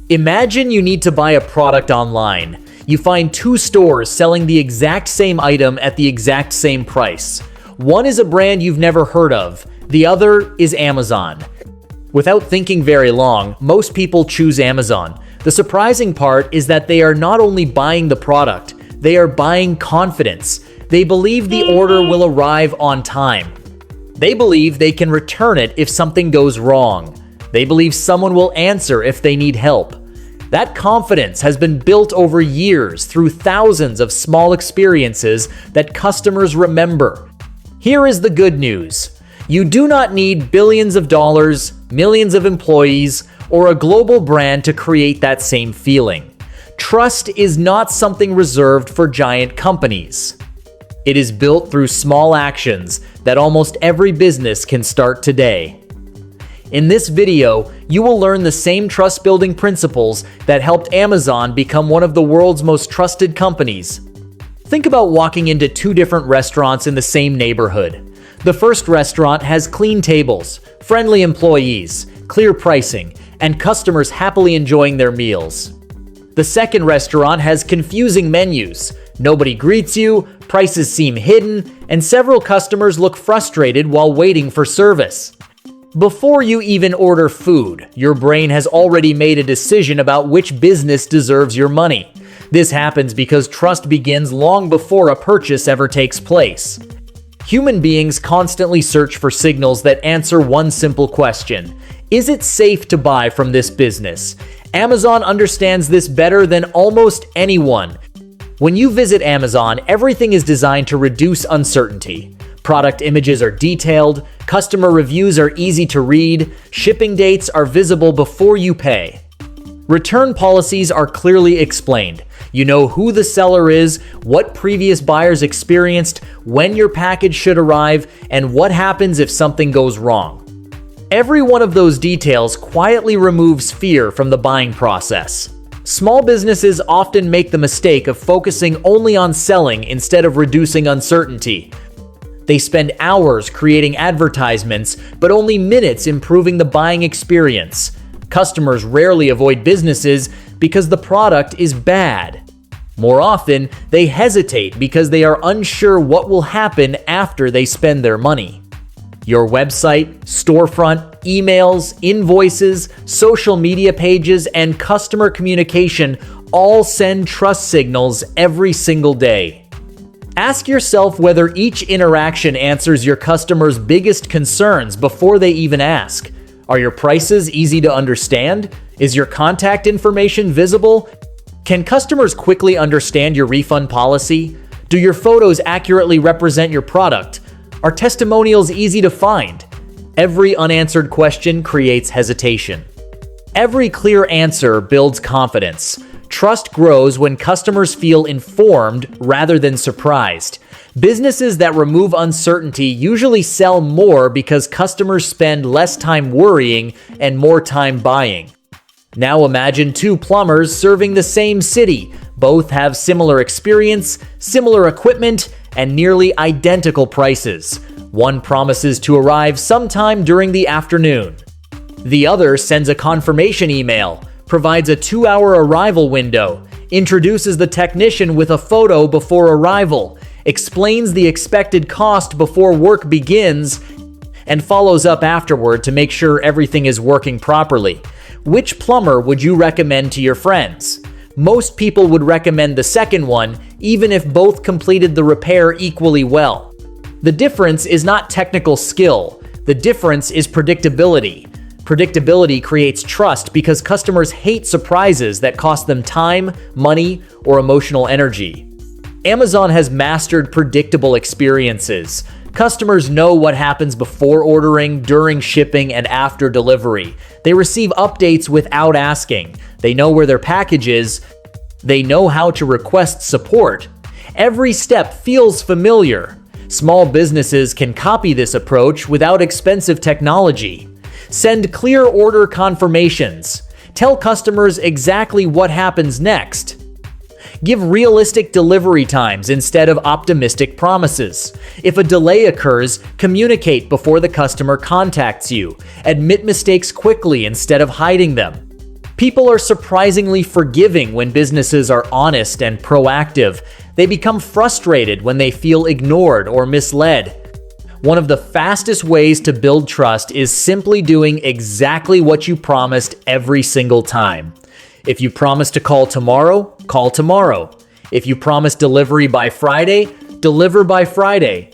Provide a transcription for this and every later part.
Imagine you need to buy a product online. You find two stores selling the exact same item at the exact same price. One is a brand you've never heard of, the other is Amazon. Without thinking very long, most people choose Amazon. The surprising part is that they are not only buying the product, they are buying confidence. They believe the order will arrive on time. They believe they can return it if something goes wrong. They believe someone will answer if they need help. That confidence has been built over years through thousands of small experiences that customers remember. Here is the good news. You do not need billions of dollars, millions of employees, or a global brand to create that same feeling. Trust is not something reserved for giant companies. It is built through small actions that almost every business can start today. In this video, you will learn the same trust-building principles that helped Amazon become one of the world's most trusted companies. Think about walking into two different restaurants in the same neighborhood. The first restaurant has clean tables, friendly employees, clear pricing, and customers happily enjoying their meals. The second restaurant has confusing menus. Nobody greets you, prices seem hidden, and several customers look frustrated while waiting for service. Before you even order food, your brain has already made a decision about which business deserves your money. This happens because trust begins long before a purchase ever takes place. Human beings constantly search for signals that answer one simple question: is it safe to buy from this business? Amazon understands this better than almost anyone. When you visit Amazon, everything is designed to reduce uncertainty. Product images are detailed, customer reviews are easy to read, shipping dates are visible before you pay. Return policies are clearly explained. You know who the seller is, what previous buyers experienced, when your package should arrive, and what happens if something goes wrong. Every one of those details quietly removes fear from the buying process. Small businesses often make the mistake of focusing only on selling instead of reducing uncertainty. They spend hours creating advertisements, but only minutes improving the buying experience. Customers rarely avoid businesses because the product is bad. More often, they hesitate because they are unsure what will happen after they spend their money. Your website, storefront, emails, invoices, social media pages, and customer communication all send trust signals every single day. Ask yourself whether each interaction answers your customers' biggest concerns before they even ask. Are your prices easy to understand? Is your contact information visible? Can customers quickly understand your refund policy? Do your photos accurately represent your product? Are testimonials easy to find? Every unanswered question creates hesitation. Every clear answer builds confidence. Trust grows when customers feel informed rather than surprised. Businesses that remove uncertainty usually sell more because customers spend less time worrying and more time buying. Now imagine two plumbers serving the same city. Both have similar experience, similar equipment, and nearly identical prices. One promises to arrive sometime during the afternoon. The other sends a confirmation email, provides a 2-hour arrival window, introduces the technician with a photo before arrival, explains the expected cost before work begins, and follows up afterward to make sure everything is working properly. Which plumber would you recommend to your friends? Most people would recommend the second one, even if both completed the repair equally well. The difference is not technical skill. The difference is predictability. Predictability creates trust because customers hate surprises that cost them time, money, or emotional energy. Amazon has mastered predictable experiences. Customers know what happens before ordering, during shipping, and after delivery. They receive updates without asking. They know where their package is. They know how to request support. Every step feels familiar. Small businesses can copy this approach without expensive technology. Send clear order confirmations. Tell customers exactly what happens next. Give realistic delivery times instead of optimistic promises. If a delay occurs, communicate before the customer contacts you. Admit mistakes quickly instead of hiding them. People are surprisingly forgiving when businesses are honest and proactive. They become frustrated when they feel ignored or misled. One of the fastest ways to build trust is simply doing exactly what you promised every single time. If you promise to call tomorrow, call tomorrow. If you promise delivery by Friday, deliver by Friday.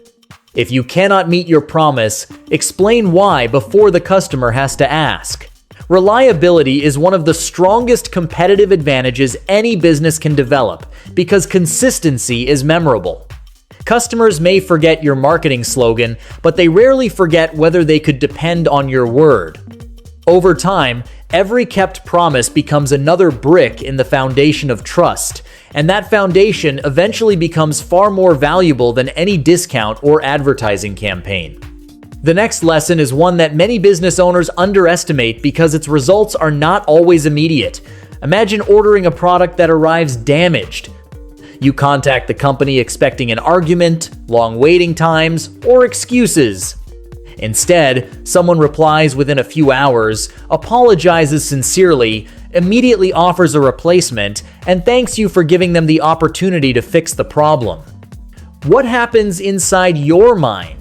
If you cannot meet your promise, explain why before the customer has to ask. Reliability is one of the strongest competitive advantages any business can develop because consistency is memorable. Customers may forget your marketing slogan, but they rarely forget whether they could depend on your word. Over time, every kept promise becomes another brick in the foundation of trust, and that foundation eventually becomes far more valuable than any discount or advertising campaign. The next lesson is one that many business owners underestimate because its results are not always immediate. Imagine ordering a product that arrives damaged. You contact the company expecting an argument, long waiting times, or excuses. Instead, someone replies within a few hours, apologizes sincerely, immediately offers a replacement, and thanks you for giving them the opportunity to fix the problem. What happens inside your mind?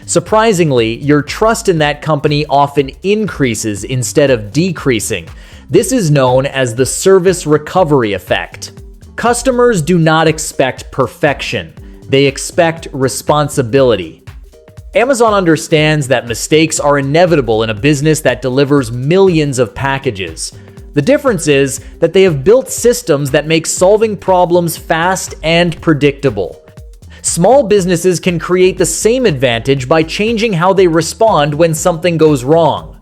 Surprisingly, your trust in that company often increases instead of decreasing. This is known as the service recovery effect. Customers do not expect perfection. They expect responsibility. Amazon understands that mistakes are inevitable in a business that delivers millions of packages. The difference is that they have built systems that make solving problems fast and predictable. Small businesses can create the same advantage by changing how they respond when something goes wrong.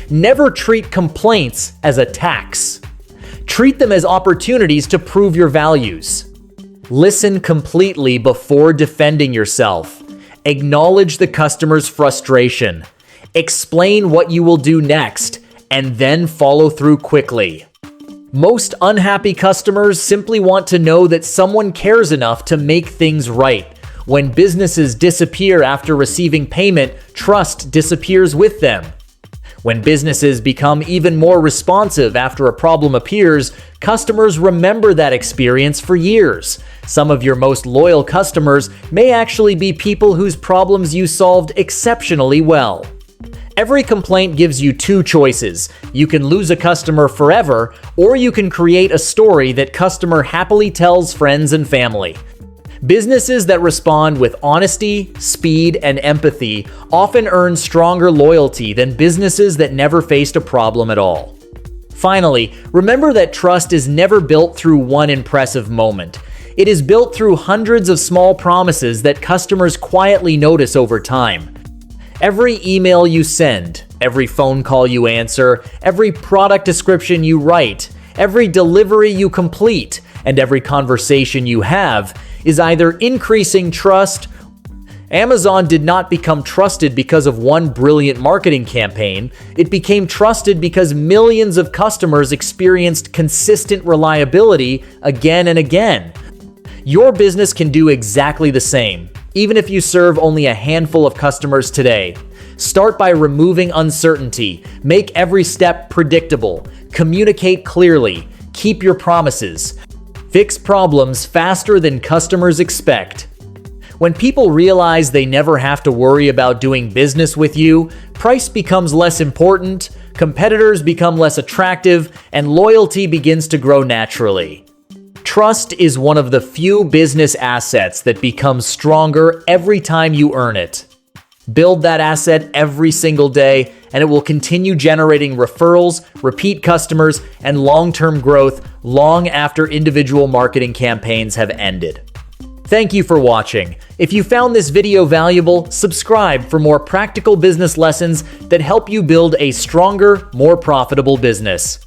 Never treat complaints as attacks. Treat them as opportunities to prove your values. Listen completely before defending yourself. Acknowledge the customer's frustration. Explain what you will do next, and then follow through quickly. Most unhappy customers simply want to know that someone cares enough to make things right. When businesses disappear after receiving payment, trust disappears with them. When businesses become even more responsive after a problem appears, customers remember that experience for years. Some of your most loyal customers may actually be people whose problems you solved exceptionally well. Every complaint gives you two choices. You can lose a customer forever, or you can create a story that customer happily tells friends and family. Businesses that respond with honesty, speed, and empathy often earn stronger loyalty than businesses that never faced a problem at all. Finally, remember that trust is never built through one impressive moment. It is built through hundreds of small promises that customers quietly notice over time. Every email you send, every phone call you answer, every product description you write, every delivery you complete, and every conversation you have is either increasing trust. Amazon did not become trusted because of one brilliant marketing campaign. It became trusted because millions of customers experienced consistent reliability again and again. Your business can do exactly the same, even if you serve only a handful of customers today. Start by removing uncertainty. Make every step predictable. Communicate clearly. Keep your promises. Fix problems faster than customers expect. When people realize they never have to worry about doing business with you, price becomes less important, competitors become less attractive, and loyalty begins to grow naturally. Trust is one of the few business assets that becomes stronger every time you earn it. Build that asset every single day, and it will continue generating referrals, repeat customers, and long-term growth long after individual marketing campaigns have ended. Thank you for watching. If you found this video valuable, subscribe for more practical business lessons that help you build a stronger, more profitable business.